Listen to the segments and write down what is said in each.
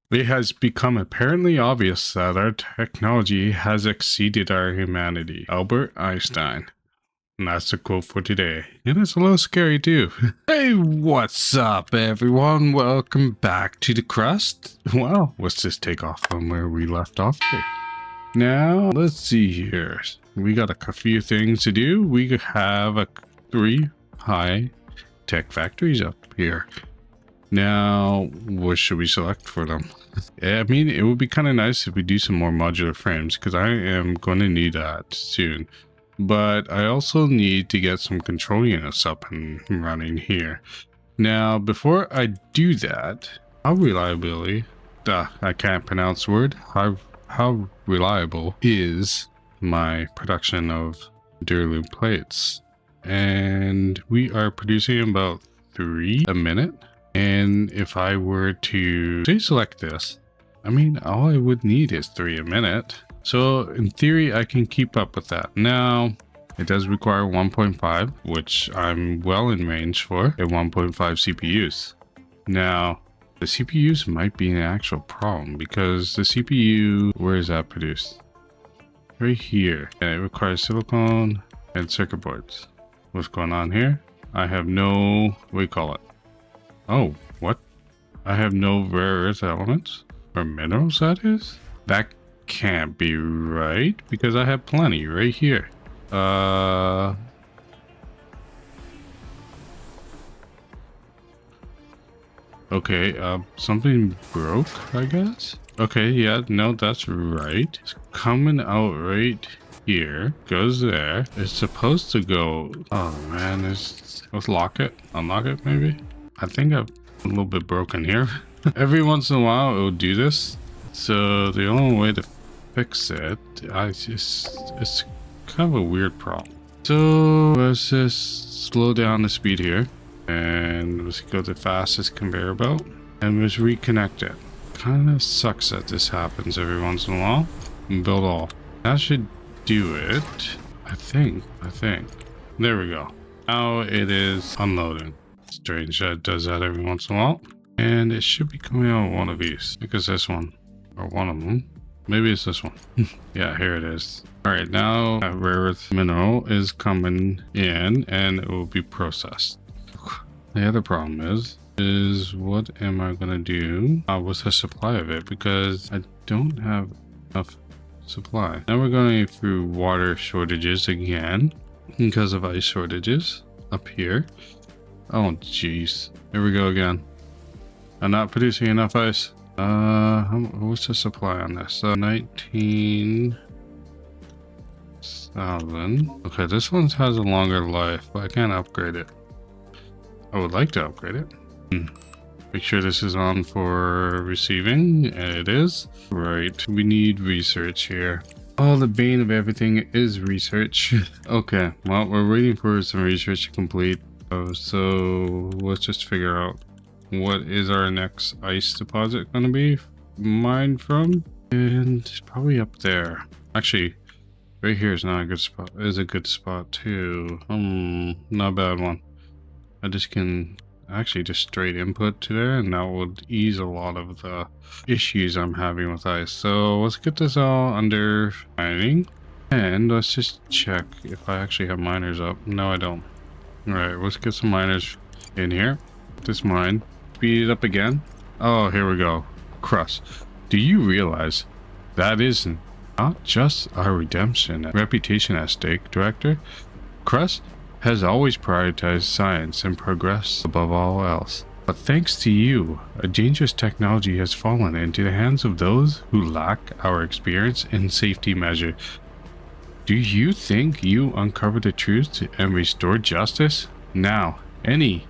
It has become apparently obvious that our technology has exceeded our humanity. Albert Einstein. And that's the quote for today. And it's a little scary too. Hey, what's up, everyone? Welcome back to the Crust. Well, let's just take off from where we left off here. Now, let's see here. We got a few things to do. We have 3 high tech factories up here. Now, what should we select for them? I mean, it would be kind of nice if we do some more modular frames, because I am going to need that soon. But I also need to get some control units up and running here. Now, before I do that, how reliability, I can't pronounce the word, how reliable is my production of Duraloop plates? And we are producing about 3 a minute. And if I were to say select this, I mean, all I would need is 3 a minute. So in theory, I can keep up with that. Now, it does require 1.5, which I'm well in range for, at 1.5 CPUs. Now, the CPUs might be an actual problem because the CPU, where is that produced? Right here. And it requires silicon and circuit boards. What's going on here? I have no, what do you call it? Oh, what? I have no rare earth elements? Or minerals, that is? That can't be right, because I have plenty right here. Okay, something broke, I guess? Okay, yeah, no, that's right. It's coming out right here. Goes there. It's supposed to go... Oh, man, let's lock it. Unlock it, maybe? I think I'm a little bit broken here. Every once in a while it will do this. So the only way to fix it, it's kind of a weird problem. So let's just slow down the speed here. And let's go the fastest conveyor belt. And let's reconnect it. Kind of sucks that this happens every once in a while. And build all. That should do it. I think. There we go. Now it is unloading. Strange that it does that every once in a while. And it should be coming out one of these. Because this one, or one of them. Maybe it's this one. Yeah, here it is. Alright, now that rare earth mineral is coming in and it will be processed. The other problem is what am I gonna do with the supply of it? Because I don't have enough supply. Now we're going through water shortages again because of ice shortages up here. Oh jeez, here we go again. I'm not producing enough ice. What's the supply on this? 19,000. Okay, this one has a longer life, but I can't upgrade it. I would like to upgrade it. Make sure this is on for receiving, and it is. Right, we need research here. Oh, the bane of everything is research. Okay, well, we're waiting for some research to complete. So let's just figure out what is our next ice deposit going to be mined from, and it's probably up there. Actually, right here is not a good spot. Is a good spot too. Not a bad one. I just can actually just straight input to there, and that would ease a lot of the issues I'm having with ice. So let's get this all under mining, and let's just check if I actually have miners up. No, I don't. All right, let's get some miners in here. This mine. Speed it up again. Oh, here we go. Crust. Do you realize that is not just our redemption and reputation at stake, Director? Crust has always prioritized science and progress above all else. But thanks to you, a dangerous technology has fallen into the hands of those who lack our experience and safety measures. Do you think you uncovered the truth and restored justice? Now, any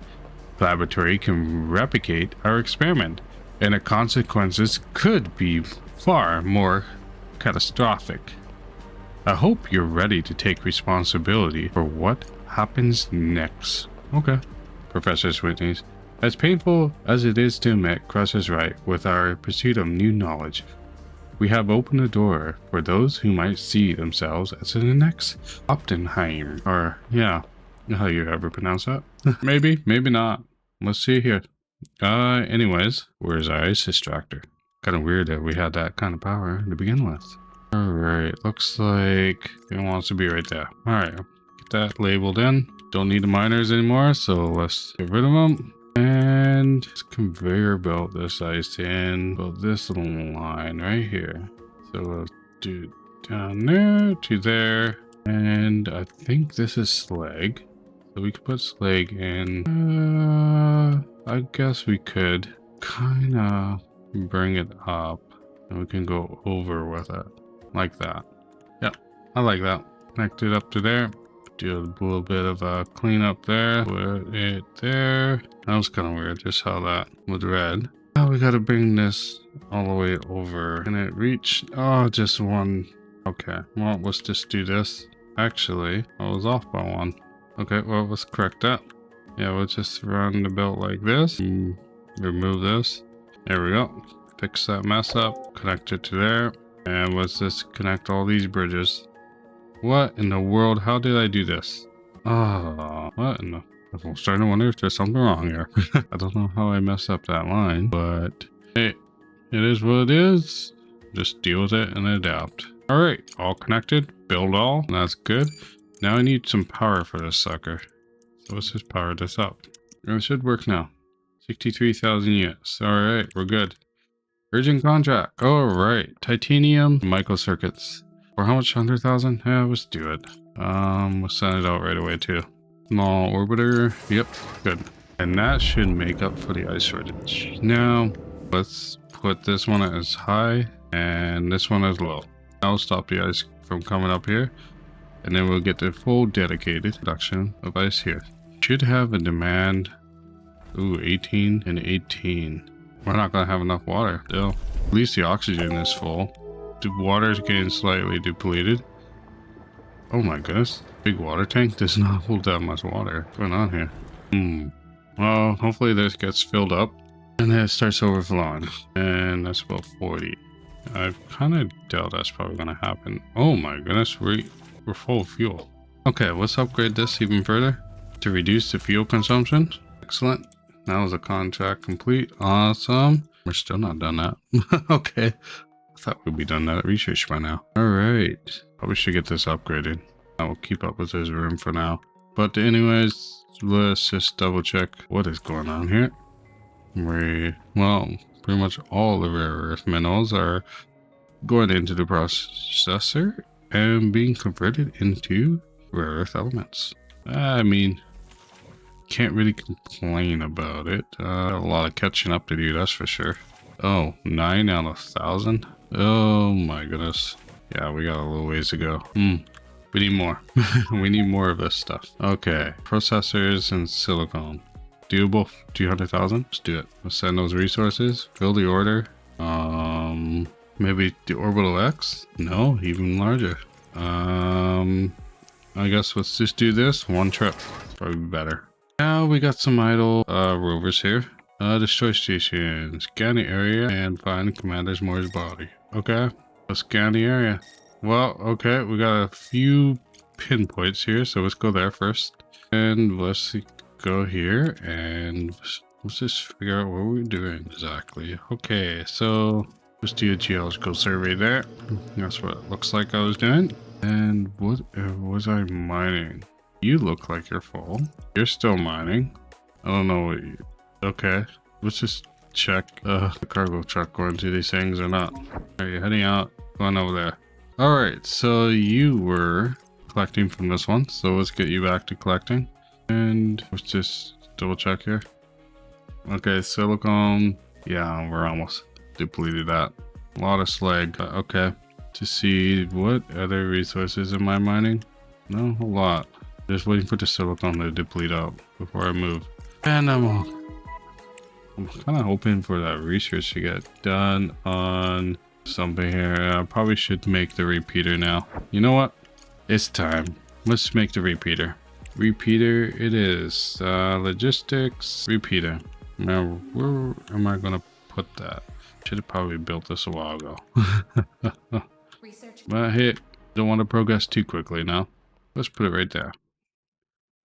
laboratory can replicate our experiment, and the consequences could be far more catastrophic. I hope you're ready to take responsibility for what happens next. Okay. Professor Whitney's. As painful as it is to admit, Crust is right with our pursuit of new knowledge. We have opened the door for those who might see themselves as the next Oppenheim. Or, yeah, how you ever pronounce that? Maybe, maybe not. Let's see here. Anyways, where's our ice extractor? Kind of weird that we had that kind of power to begin with. Alright, looks like it wants to be right there. Alright, get that labeled in. Don't need the miners anymore, so let's get rid of them. And this conveyor belt this ice in. Build this little line right here. So we'll do down there to there. And I think this is slag. So we could put slag in. I guess we could kind of bring it up. And we can go over with it. Like that. Yep, I like that. Connect it up to there. Do a little bit of a cleanup there. Put it there. That was kind of weird, just how that was red. Now we gotta bring this all the way over. Can it reach? Oh, just one. Okay, well, let's just do this. Actually, I was off by one. Okay, well, let's correct that. Yeah, we'll just run the belt like this. Remove this. There we go. Fix that mess up. Connect it to there. And let's just connect all these bridges. What in the world? How did I do this? Oh, what in the... I'm starting to wonder if there's something wrong here. I don't know how I messed up that line, but hey, it is what it is. Just deal with it and adapt. All right, all connected. Build all. That's good. Now I need some power for this sucker. So let's just power this up. It should work now. 63,000 units. All right, we're good. Urgent contract. All right, titanium microcircuits. For how much? 100,000? Yeah, let's do it. We'll send it out right away too. Small orbiter. Yep, good. And that should make up for the ice shortage. Now, let's put this one as high and this one as low. That'll stop the ice from coming up here. And then we'll get the full dedicated production of ice here. Should have a demand. Ooh, 18 and 18. We're not gonna have enough water still. At least the oxygen is full. The water is getting slightly depleted. Oh my goodness. Big water tank does not hold that much water. What's going on here? Well, hopefully this gets filled up. And then it starts overflowing. And that's about 40. I kind of doubt that's probably going to happen. Oh my goodness. We're full of fuel. Okay, let's upgrade this even further. To reduce the fuel consumption. Excellent. Now is the contract complete. Awesome. We're still not done that. Okay. I thought we'd be done that research by now. Alright. Probably should get this upgraded. I will keep up with this room for now. But anyways, let's just double check what is going on here. Well, pretty much all the rare earth minerals are going into the processor and being converted into rare earth elements. I mean, can't really complain about it. A lot of catching up to do, that's for sure. Oh, 9 out of 1,000? Oh my goodness. Yeah, we got a little ways to go. We need more. We need more of this stuff. Okay, processors and silicone. Doable, 200,000? Let's do it. Let's send those resources. Fill the order. Maybe the orbital X? No, even larger. I guess let's just do this. One trip. Probably better. Now we got some idle rovers here. Destroy station. Scan the area and find Commander Moore's body. Okay, let's scan the area. Well, okay, we got a few pinpoints here, so let's go there first. And let's go here and let's just figure out what we're doing exactly. Okay, so let's do a geological survey there. That's what it looks like I was doing. And what was I mining? You look like you're full. You're still mining. I don't know what you... Okay, let's just check the cargo truck going through these things or not. Are you heading out? Going over there. Alright, so you were collecting from this one. So let's get you back to collecting. And let's just double check here. Okay, silicone. Yeah, we're almost depleted that. A lot of slag. Okay. To see what other resources am I mining? No, a lot. Just waiting for the silicone to deplete out before I move. And I'm kind of hoping for that research to get done on something here. I probably should make the repeater now. You know what? It's time. Let's make the repeater. Repeater it is. Logistics repeater. Now, where am I going to put that? Should have probably built this a while ago. But hey, don't want to progress too quickly now. Let's put it right there.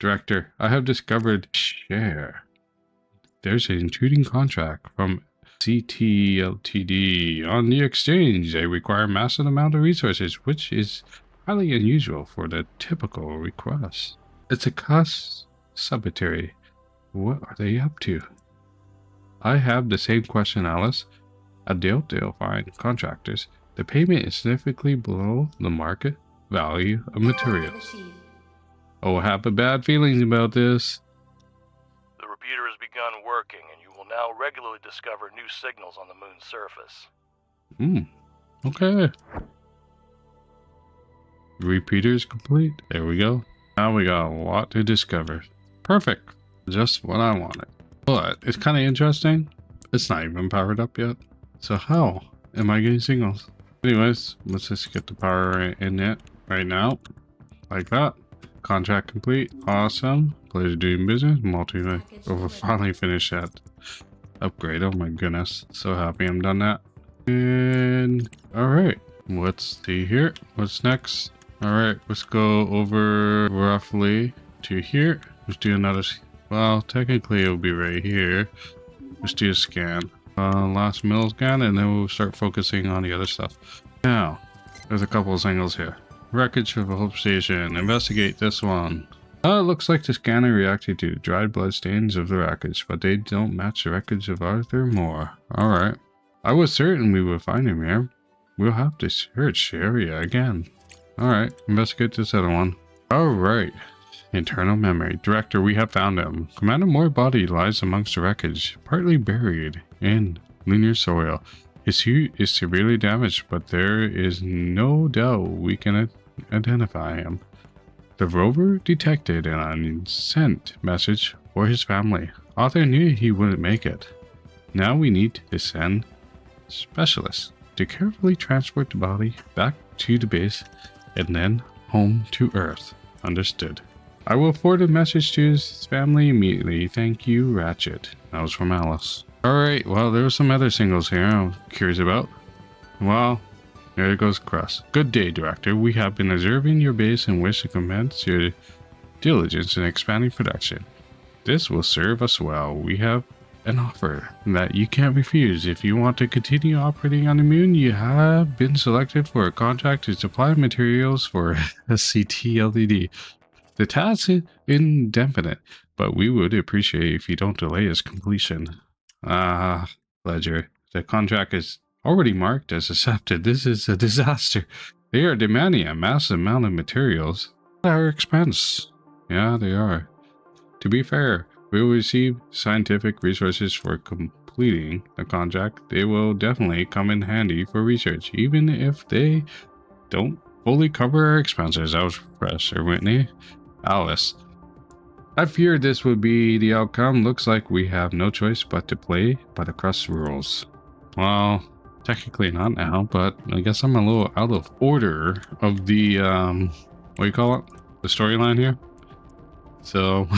Director, I have discovered share. There's an intruding contract from CTLTD. On the exchange, they require massive amount of resources, which is highly unusual for the typical request. It's a cost subsidiary. What are they up to? I have the same question, Alice. A deal they'll find contractors. The payment is significantly below the market value of materials. Oh, I have bad feelings about this. The repeater has begun working, and you will now regularly discover new signals on the moon's surface. Okay. Repeater's complete. There we go. Now we got a lot to discover. Perfect. Just what I wanted. But it's kind of interesting. It's not even powered up yet. So how am I getting signals? Anyways, let's just get the power in it right now. Like that. Contract complete. Awesome. Pleasure doing business. Oh, finally finished that upgrade. Oh my goodness. So happy I'm done that. And alright. Let's see here. What's next? Alright, let's go over roughly to here. Let's do another. Well, technically it'll be right here. Let's do a scan. Last mill scan, and then we'll start focusing on the other stuff. Now, there's a couple of signals here. Wreckage of a Hope Station. Investigate this one. It looks like the scanner reacted to dried blood stains of the wreckage, but they don't match the wreckage of Arthur Moore. Alright. I was certain we would find him here. We'll have to search the area again. Alright, investigate this other one. Alright. Internal memory. Director, we have found him. Commander Moore's body lies amongst the wreckage, partly buried in lunar soil. His suit is severely damaged, but there is no doubt we can identify him. The rover detected an unsent message for his family. Arthur knew he wouldn't make it. Now we need to send specialists to carefully transport the body back to the base and then home to Earth. Understood. I will forward a message to his family immediately. Thank you, Ratchet. That was from Alice. Alright, well, there were some other singles here I'm curious about. Well, there goes Crust. Good day, Director. We have been observing your base and wish to commend your diligence in expanding production. This will serve us well. We have an offer that you can't refuse. If you want to continue operating on the moon, you have been selected for a contract to supply materials for SCT-LTD. The task is indefinite, but we would appreciate if you don't delay its completion. Ledger. The contract is already marked as accepted. This is a disaster. They are demanding a massive amount of materials at our expense. Yeah, they are. To be fair, we will receive scientific resources for completing the contract. They will definitely come in handy for research, even if they don't fully cover our expenses. That was Professor Whitney. Alice. I feared this would be the outcome. Looks like we have no choice but to play by the Crust rules. Well, technically not now, but I guess I'm a little out of order of the, what do you call it? The storyline here. So,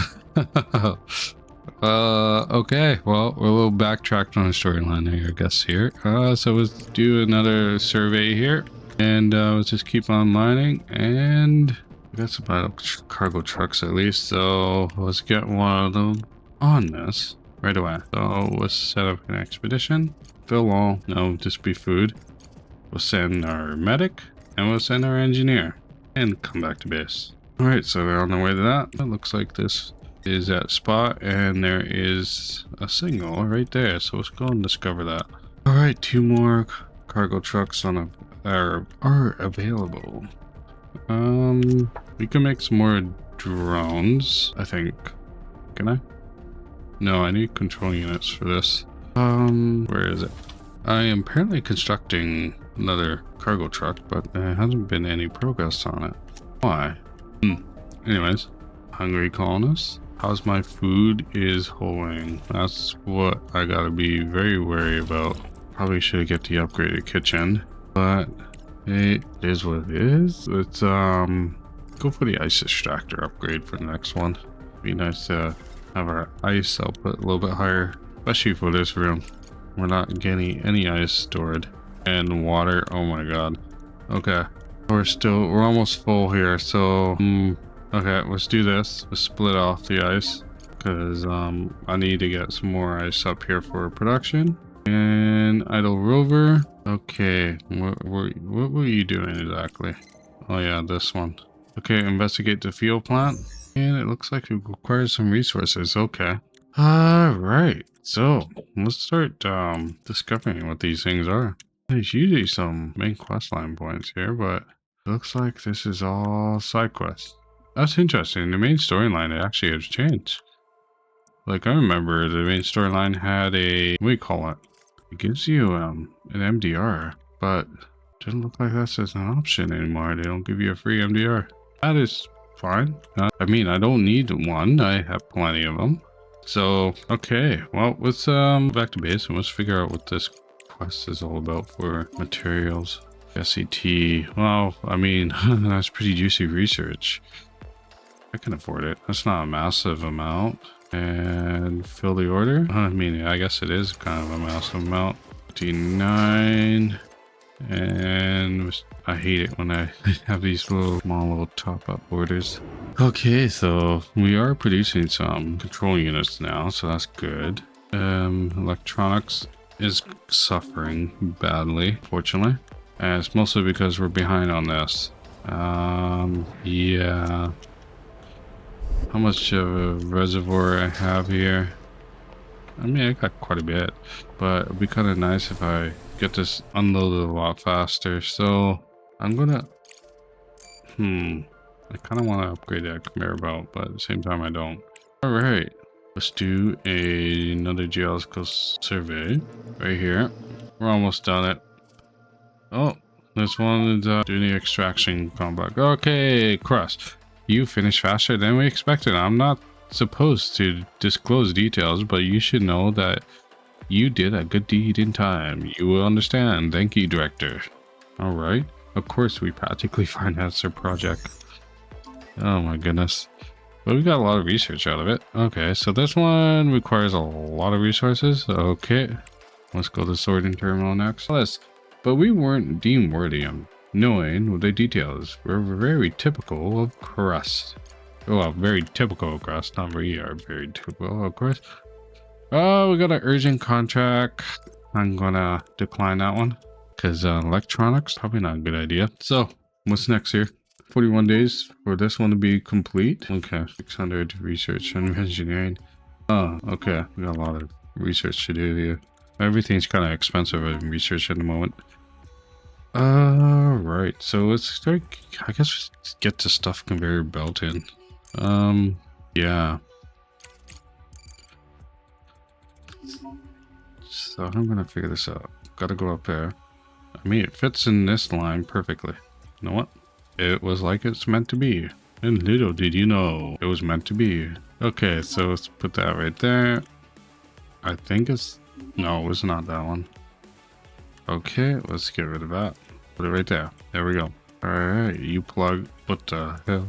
okay, well, we're a little backtracked on the storyline here, I guess, here. So let's do another survey here, and let's just keep on mining, and we got some cargo trucks at least, so let's get one of them on this right away. So let's set up an expedition. Fill all, no, just be food. We'll send our medic, and we'll send our engineer, and come back to base. Alright, so they're on their way to that. It looks like this is that spot, and there is a signal right there, so let's go and discover that. Alright, 2 more cargo trucks on are available. We can make some more drones, I think. Can I? No, I need control units for this. Where is it? I am apparently constructing another cargo truck, but there hasn't been any progress on it. Why? Anyways, hungry colonists. How's my food is holding? That's what I gotta be very wary about. Probably should get the upgraded kitchen, but it is what it is. Let's go for the ice extractor upgrade for the next one. Be nice to have our ice output a little bit higher, especially for this room. We're not getting any ice stored. And water, oh my god. Okay, we're almost full here, so okay, let's do this. Let's split off the ice, because I need to get some more ice up here for production. And idle rover. Okay, what were you doing exactly? Oh yeah, this one. Okay, investigate the fuel plant. And it looks like it requires some resources. Okay. Alright, so let's start discovering what these things are. There's usually some main questline points here, but it looks like this is all side quests. That's interesting. The main storyline actually has changed. Like, I remember the main storyline had a, what do you call it? It gives you an MDR, but it doesn't look like that's as an option anymore. They don't give you a free MDR. That is fine. I mean, I don't need one. I have plenty of them. So, okay. Well, let's go back to base and let's figure out what this quest is all about for materials. SET. Well, I mean, that's pretty juicy research. I can afford it. That's not a massive amount. And fill the order. I mean, I guess it is kind of a massive amount. 59. And I hate it when I have these little top up orders. Okay, so we are producing some control units now, so that's good. Electronics is suffering badly, fortunately. And it's mostly because we're behind on this. Yeah. How much of a reservoir I have here? I mean, I got quite a bit, but it'd be kind of nice if I get this unloaded a lot faster. So I'm gonna, I kind of want to upgrade that conveyor belt, but at the same time I don't. All right, let's do another geological survey right here. We're almost done it. Oh, this one is doing the extraction complex. Okay, Crust. You finished faster than we expected. I'm not supposed to disclose details, but you should know that you did a good deed in time. You will understand. Thank you, Director. Alright. Of course, we practically financed our project. Oh my goodness. But we got a lot of research out of it. Okay, so this one requires a lot of resources. Okay. Let's go to the sorting terminal next. But we weren't deemed worthy of knowing the details. We're very typical of Crust. Well, very typical of Crust. Not we are very typical of Crust. Oh, we got an urgent contract. I'm gonna decline that one because electronics probably not a good idea. So what's next here? 41 days for this one to be complete. Okay, 600 research and engineering. Oh, okay. We got a lot of research to do here. Everything's kind of expensive in research at the moment. Right. So let's start. I guess let's get the stuff conveyor belt in. Yeah. So I'm gonna figure this out. Gotta go up there. I mean, it fits in this line perfectly. You know what? It was like it's meant to be. And little did you know, it was meant to be. Okay, so let's put that right there. I think it's... No, it's not that one. Okay, let's get rid of that. Put it right there. There we go. Alright, you plug... What the hell?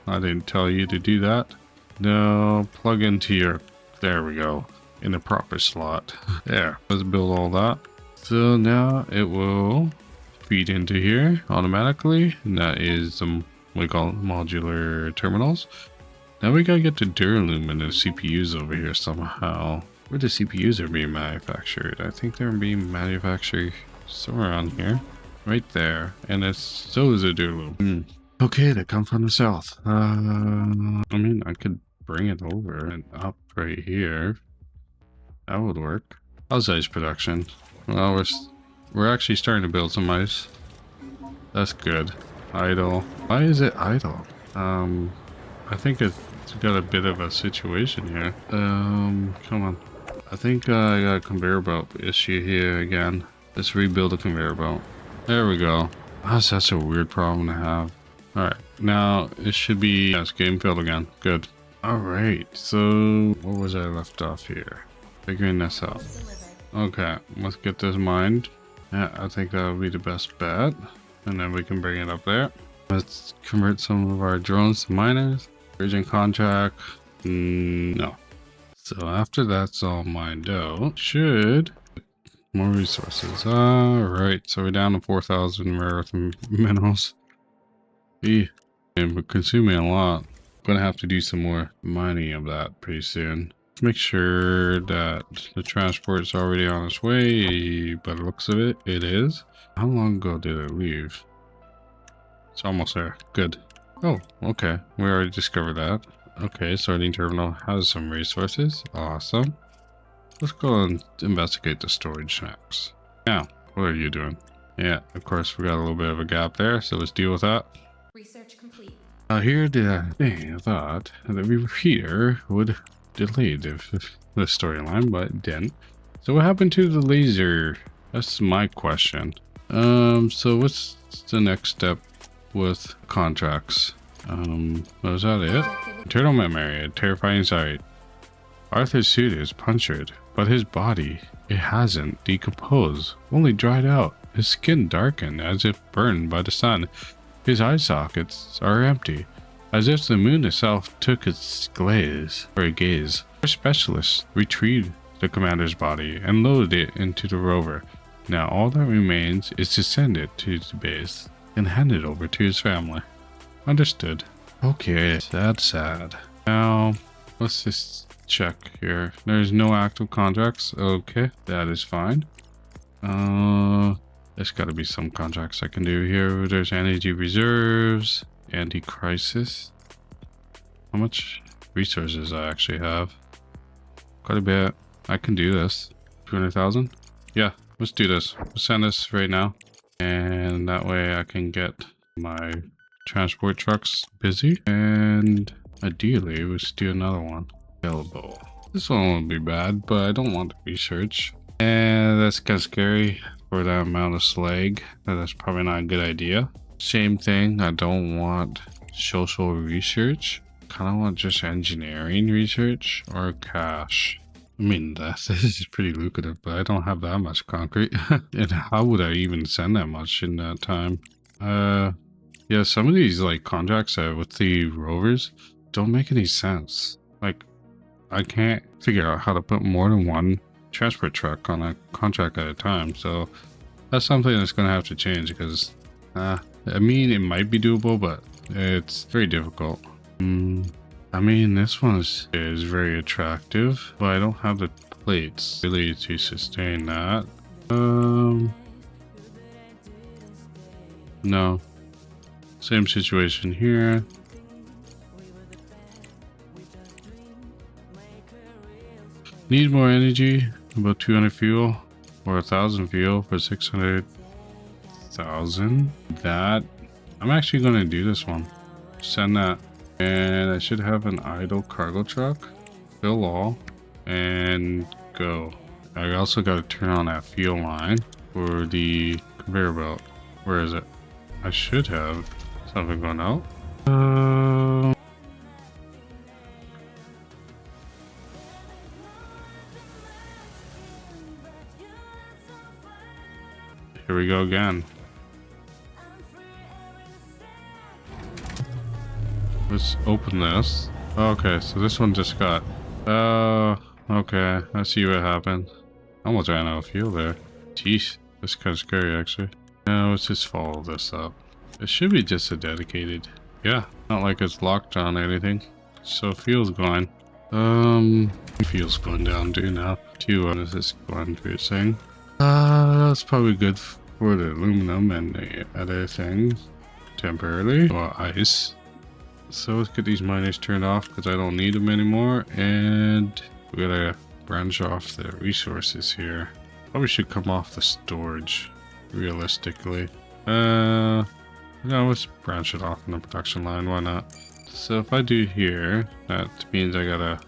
I didn't tell you to do that. No, plug into your... There we go. In the proper slot. There. Let's build all that. So now it will feed into here automatically. And that is what we call modular terminals. Now we gotta get the Duraloom and the CPUs over here somehow. Where the CPUs are being manufactured? I think they're being manufactured somewhere around here. Right there. And so is a Duraloom. Okay, they come from the south. I mean, I could bring it over and up right here. That would work. How's ice production? Well, we're actually starting to build some ice. That's good. Idle. Why is it idle? I think it's got a bit of a situation here. Come on. I think I got a conveyor belt issue here again. Let's rebuild the conveyor belt. There we go. That's such a weird problem to have. Alright, now it should be... Yes, game filled again. Good. Alright, so what was I left off here? Figuring this out. Okay, let's get this mined. Yeah, I think that would be the best bet. And then we can bring it up there. Let's convert some of our drones to miners. Urgent contract. No. So after that's all mined out, should... More resources. Alright, so we're down to 4,000 rare earth minerals. And we're consuming a lot. Gonna have to do some more mining of that pretty soon. Make sure that the transport is already on its way. By the looks of it, it is. How long ago did it leave? It's almost there. Good. Oh, okay. We already discovered that. Okay, sorting terminal has some resources. Awesome. Let's go and investigate the storage next. Now, what are you doing? Yeah, of course, we got a little bit of a gap there, so let's deal with that. Research complete. Here the thing, I thought the repeater would delay the storyline, but it didn't. So what happened to the laser? That's my question. So what's the next step with contracts? Was that it? Internal memory, a terrifying sight. Arthur's suit is punctured, but his body, it hasn't decomposed, only dried out. His skin darkened as if burned by the sun. His eye sockets are empty, as if the moon itself took its gaze. Our specialists retrieved the commander's body and loaded it into the rover. Now all that remains is to send it to the base and hand it over to his family. Understood. Okay, that's sad. Now, let's just check here. There's no active contracts. Okay, that is fine. There's got to be some contracts I can do here. There's energy reserves, anti-crisis. How much resources I actually have? Quite a bit. I can do this. 200,000? Yeah, let's do this. Let's send this right now. And that way I can get my transport trucks busy. And ideally, let's do another one. Available. This one won't be bad, but I don't want to research. And that's kind of scary for that amount of slag. That's probably not a good idea. Same thing, I don't want social research. Kind of want just engineering research or cash. I mean, this is pretty lucrative, but I don't have that much concrete. And how would I even send that much in that time? Yeah, some of these like contracts with the rovers don't make any sense. Like, I can't figure out how to put more than one transport truck on a contract at a time. So that's something that's going to have to change because, I mean, it might be doable, but it's very difficult. I mean, this one is very attractive, but I don't have the plates really to sustain that. No. Same situation here. Need more energy, about 200 fuel, or 1,000 fuel for 600,000. That, I'm actually going to do this one. Send that. And I should have an idle cargo truck. Fill all. And go. I also got to turn on that fuel line for the conveyor belt. Where is it? I should have something going out. Here we go again. Let's open this. Okay, so this one just got... okay. I see what happened. Almost ran out of fuel there. Jeez, that's kind of scary actually. Now let's just follow this up. It should be just a dedicated. Yeah, not like it's locked on anything. So fuel's going. Fuel's going down too now. This is going through its thing. That's probably good for the aluminum and the other things temporarily. Or ice. So let's get these miners turned off because I don't need them anymore. And we gotta branch off the resources here. Probably should come off the storage realistically. No, let's branch it off in the production line. Why not? So if I do here, that means I gotta...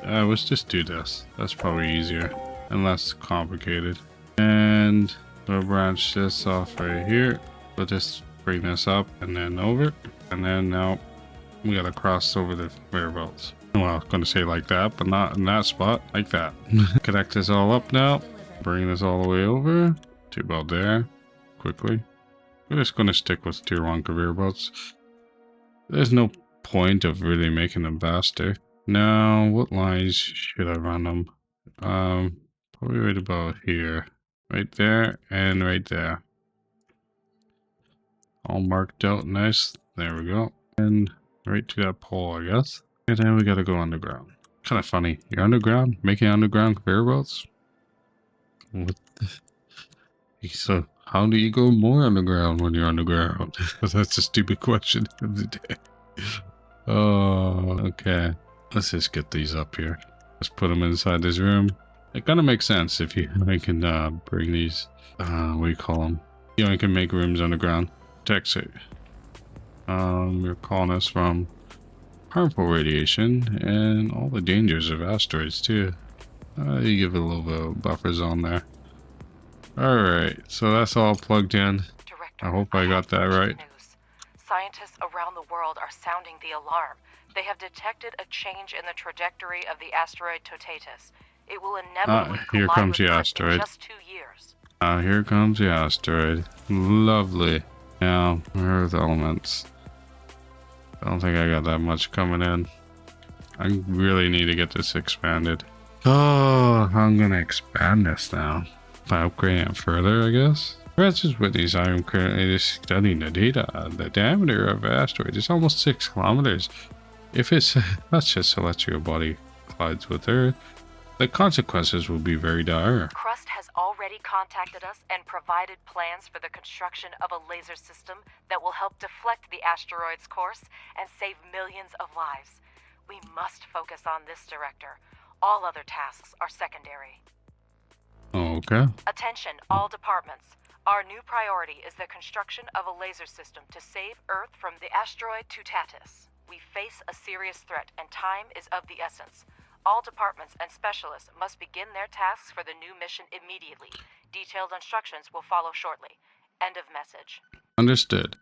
let's just do this. That's probably easier and less complicated. And we'll branch this off right here. We'll just bring this up and then over. And then now we gotta cross over the conveyor belts. Well, I was gonna say like that, but not in that spot, like that. Connect this all up now. Bring this all the way over to about there. Quickly. We're just gonna stick with tier 1 conveyor belts. There's no point of really making them faster. Now, what lines should I run them? Probably right about here. Right there and right there. All marked out nice. There we go. And right to that pole, I guess. And then we gotta go underground. Kind of funny. You're underground, making underground conveyor belts? What the... So, how do you go more underground when you're underground? That's a stupid question of the day. Oh, okay. Let's just get these up here. Let's put them inside this room. It kind of makes sense if you I can bring these, what do you call them? You know, you can make rooms underground. Text it. You're calling us from harmful radiation and all the dangers of asteroids too. You give it a little bit of buffer zone there. Alright, so that's all plugged in. Director, I hope I got that right. news. Scientists around the world are sounding the alarm. They have detected a change in the trajectory of the asteroid Totatus. It will inevitably here collide comes with the Earth asteroid. in just 2 years. Here comes the asteroid. Lovely. Now, where are the elements? I don't think I got that much coming in. I really need to get this expanded. Oh, I'm gonna expand this now. By upgrading it further, I guess. Francis Whitney's I am currently studying the data. The diameter of the asteroid is almost 6 kilometers. If it's that's just celestial body collides with Earth, the consequences will be very dire. Crust has already contacted us and provided plans for the construction of a laser system that will help deflect the asteroid's course and save millions of lives. We must focus on this, Director. All other tasks are secondary. Okay. Attention, all departments. Our new priority is the construction of a laser system to save Earth from the asteroid Totatus. We face a serious threat and time is of the essence. All departments and specialists must begin their tasks for the new mission immediately. Detailed instructions will follow shortly. End of message. Understood.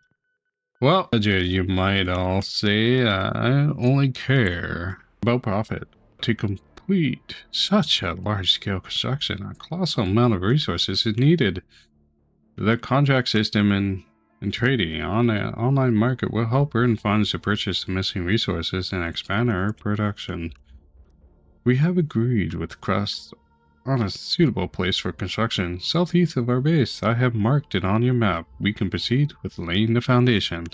Well, you might all say I only care about profit. To complete such a large-scale construction, a colossal amount of resources is needed. The contract system and trading on an online market will help earn funds to purchase the missing resources and expand our production. We have agreed with Crust on a suitable place for construction, southeast of our base. I have marked it on your map. We can proceed with laying the foundation.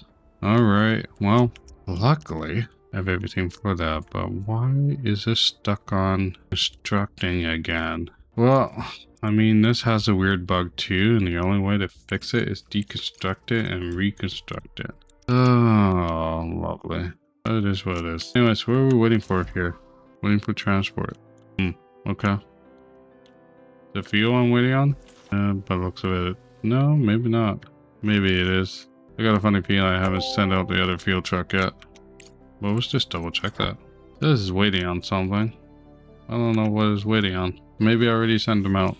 Alright, well, luckily I have everything for that, but why is this stuck on constructing again? Well, I mean, this has a weird bug too, and the only way to fix it is deconstruct it and reconstruct it. Oh, lovely. It is what it is. Anyways, what are we waiting for here? Waiting for transport. Okay. The fuel I'm waiting on? By the looks of it, no, maybe not. Maybe it is. I got a funny feeling I haven't sent out the other fuel truck yet. But let's just double check that. This is waiting on something. I don't know what it's waiting on. Maybe I already sent them out.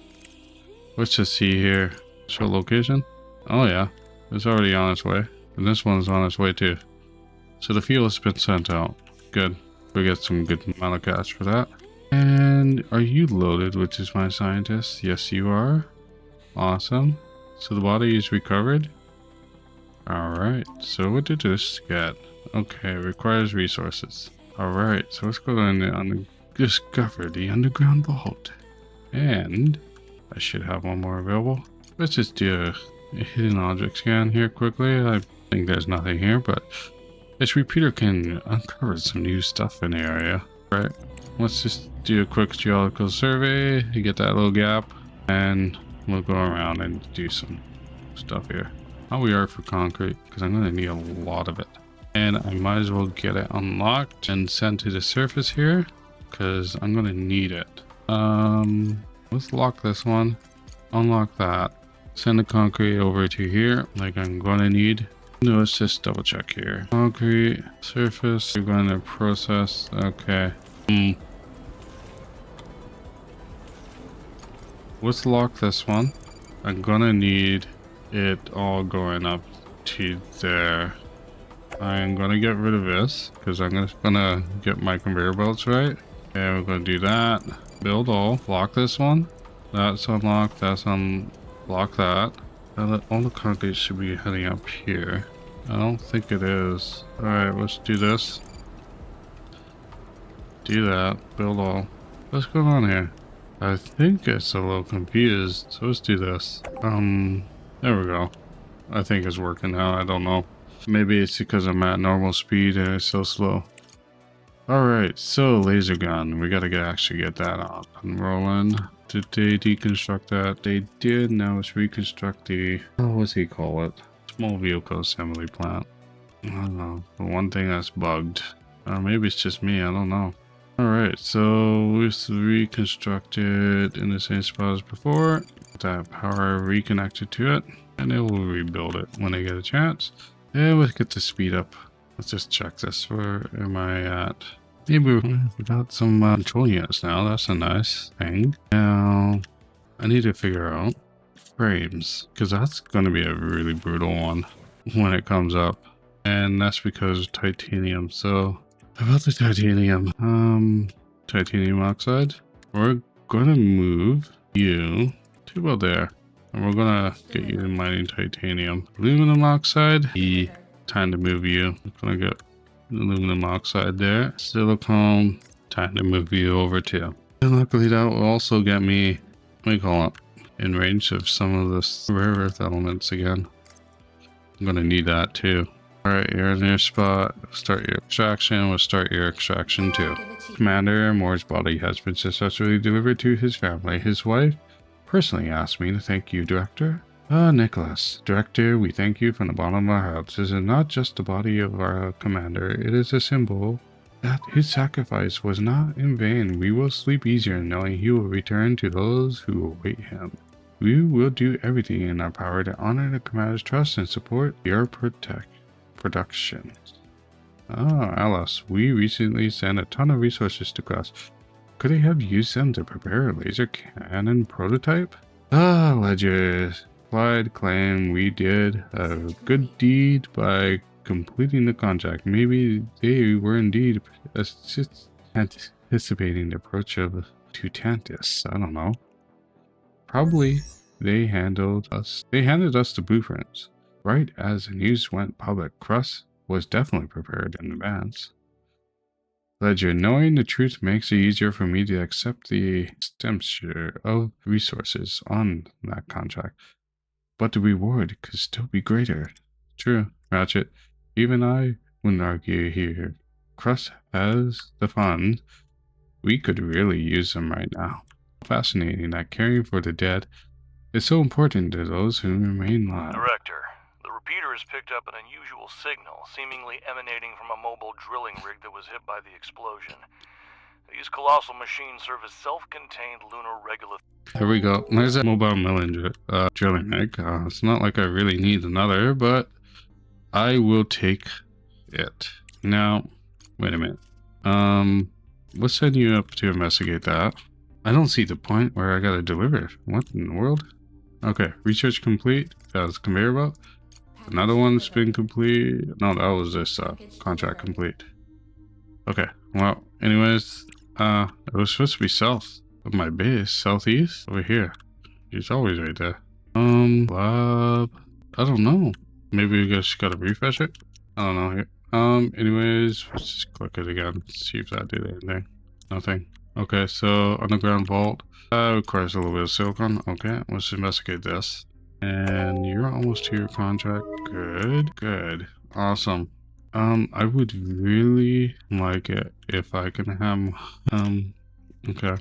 Let's just see here. Show location? Oh yeah, it's already on its way. And this one's on its way too. So the fuel has been sent out. Good. We get some good amount of cash for that. And are you loaded, which is my scientist? Yes, you are. Awesome. So the body is recovered. Alright, so what did this get? Okay, requires resources. Alright, so let's go down and discover the underground vault. And I should have one more available. Let's just do a hidden object scan here quickly. I think there's nothing here, but this repeater can uncover some new stuff in the area. Right, let's just do a quick geological survey to get that little gap, and we'll go around and do some stuff here. How we are for concrete, because I'm going to need a lot of it. And I might as well get it unlocked and sent to the surface here, because I'm going to need it. Let's lock this one, unlock that, send the concrete over to here, like I'm going to need. Let's just double check here. Concrete, surface, you're going to process, okay. Let's lock this one. I'm going to need it all going up to there. I'm going to get rid of this, because I'm just going to get my conveyor belts right. And we're going to do that. Build all, lock this one. That's unlocked, that's unlock that. All the concrete should be heading up here. I don't think it is. Alright, let's do this. Do that. Build all. What's going on here? I think it's a little confused. So let's do this. There we go. I think it's working now. I don't know. Maybe it's because I'm at normal speed and it's so slow. Alright, so laser gun. We gotta actually get that up and rolling. Did they deconstruct that? They did. Now let's reconstruct the... Oh, what's he call it? Small vehicle assembly plant. I don't know. The one thing that's bugged. Or maybe it's just me. I don't know. Alright, so it's reconstructed in the same spot as before. That power reconnected to it. And it will rebuild it when I get a chance. And let's get the speed up. Let's just check this. Where am I at? Maybe we got some control units now. That's a nice thing. Now, I need to figure out frames. Because that's going to be a really brutal one when it comes up. And that's because of titanium. So, about the titanium. Titanium oxide. We're going to move you to about there. And we're gonna get you mining titanium. Aluminum oxide. Time to move you. I'm gonna get aluminum oxide there. Silicone. Time to move you over too. And luckily that will also get me, what do you call it, in range of some of the rare earth elements again. I'm gonna need that too. Alright, you're in your spot. Start your extraction. We'll start your extraction too. Commander Moore's body has been successfully delivered to his family. His wife personally asked me to thank you, Director. Nicholas. Director, we thank you from the bottom of our hearts. This is not just the body of our commander. It is a symbol that his sacrifice was not in vain. We will sleep easier knowing he will return to those who await him. We will do everything in our power to honor the commander's trust and support your production. Oh, Alice, we recently sent a ton of resources to Crust. Could I have used them to prepare a laser cannon prototype? Ah, Ledger. Clyde claim we did a good deed by completing the contract. Maybe they were indeed anticipating the approach of Tutantis. I don't know. Probably they handed us the blueprints. Right as the news went public, Crust was definitely prepared in advance. Ledger, knowing the truth makes it easier for me to accept the expenditure of resources on that contract. But the reward could still be greater. True, Ratchet. Even I wouldn't argue here. Crust has the funds. We could really use them right now. Fascinating that caring for the dead is so important to those who remain alive. Director, the repeater has picked up an unusual signal, seemingly emanating from a mobile drilling rig that was hit by the explosion. These colossal machines serve as self-contained lunar regulator. There we go. There's a mobile drilling rig. It's not like I really need another, but I will take it. Now, wait a minute. Let's send you up to investigate that. I don't see the point where I gotta deliver. What in the world? Okay, research complete. That's conveyor belt. Another one's been complete. No, that was this contract complete. Okay, well, anyways, it was supposed to be south of my base, southeast, over here. It's always right there. Lab. I don't know. Maybe we just gotta refresh it. I don't know here. Anyways, let's just click it again. See if that did anything. Nothing. Okay, so underground vault. Requires a little bit of silicon. Okay, let's investigate this. And you're almost to your contract. Good, good. Awesome. I would really like it if I can have, okay.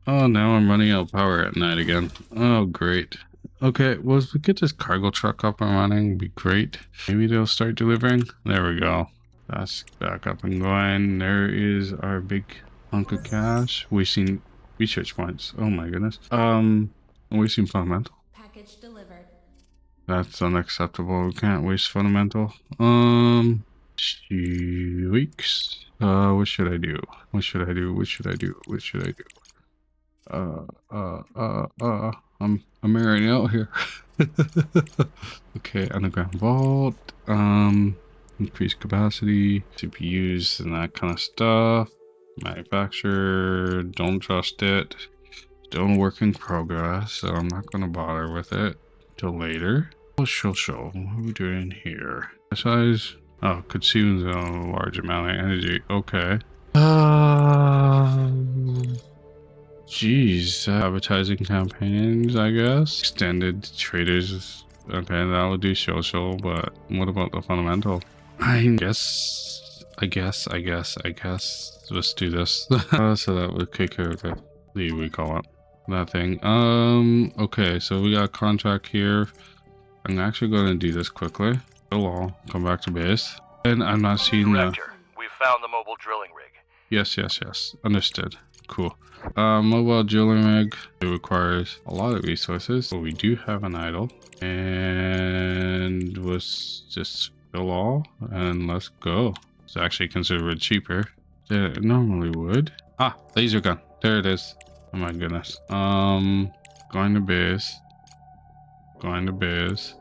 Oh, now I'm running out of power at night again. Oh, great. Okay, well, if we get this cargo truck up and running, it'd be great. Maybe they'll start delivering. There we go. That's back up and going. There is our big hunk of cash. Wasting research points. Oh my goodness. Wasting fundamental. Package delivered. That's unacceptable. We can't waste fundamental. Weeks. What should I do? What should I do? What should I do? What should I do? I'm airing out here. Okay, underground vault. Increased capacity, CPUs and that kind of stuff. Manufacturer, don't trust it. Still work in progress, so I'm not gonna bother with it till later. Show. What are we doing here? Size. Oh, consumes a large amount of energy. Okay. Geez, advertising campaigns, I guess. Extended traders Okay, that would do social, but what about the fundamental? I guess. Let's do this. So that would take care of the we call it that thing. Okay, so we got a contract here. I'm actually going to do this quickly. Hello, come back to base. And I'm not seeing the... Director, we found the mobile drilling rig. Yes. Understood. Cool. Mobile drilling rig. It requires a lot of resources, but we do have an idle. And let's just fill all and let's go. It's actually considered cheaper than it normally would. Ah, laser gun. There it is. Oh my goodness. Going to base. Going to base.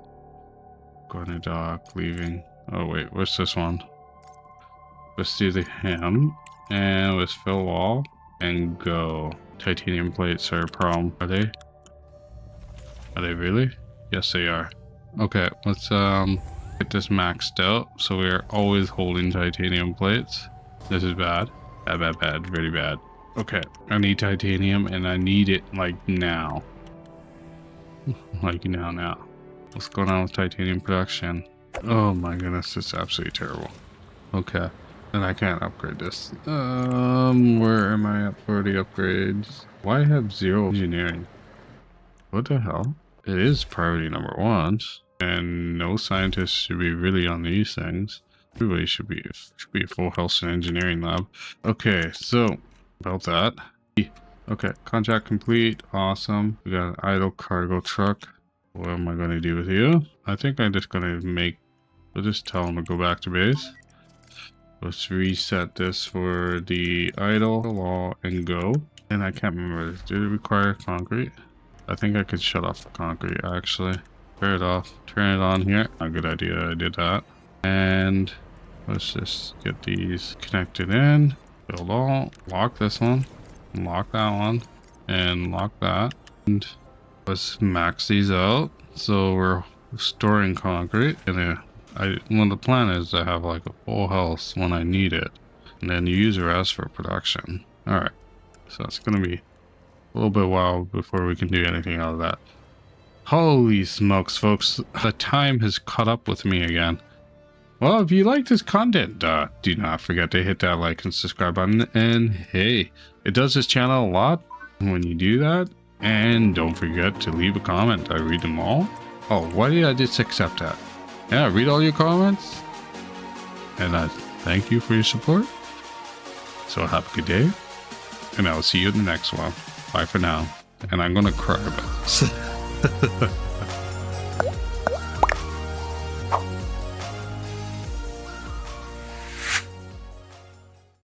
Going to dock. Leaving. Oh wait, what's this one? Let's do the hem. And let's fill all and go. Titanium plates are a problem. Are they? Are they really? Yes, they are. Okay, let's get this maxed out. So we are always holding titanium plates. This is bad. Bad. Really bad. Okay, I need titanium and I need it like now. Like now. What's going on with titanium production? Oh my goodness, it's absolutely terrible. Okay, and I can't upgrade this. Where am I at for the upgrades? Why have 0 engineering? What the hell? It is priority number 1, and no scientists should be really on these things. Everybody should be a full health and engineering lab. Okay, so about that. Okay, contract complete. Awesome. We got an idle cargo truck. What am I going to do with you? I think I'm just going to we'll just tell him to go back to base. Let's reset this for the idle law and go. And I can't remember. Did it require concrete? I think I could shut off the concrete actually. Turn it off. Turn it on here. A good idea. I did that. And let's just get these connected in. Build all. Lock this one. Lock that one. And lock that. And let's max these out. So we're storing concrete. And the plan is to have like a full house when I need it. And then use the rest for production. Alright. So it's going to be a little bit while before we can do anything out of that. Holy smokes, folks. The time has caught up with me again. Well, if you like this content, do not forget to hit that like and subscribe button. And hey, it does this channel a lot when you do that. And don't forget to leave a comment. I read them all. Oh, why did I just accept that? Yeah, read all your comments. And I thank you for your support. So have a good day. And I'll see you in the next one. Bye for now. And I'm going to cry about this.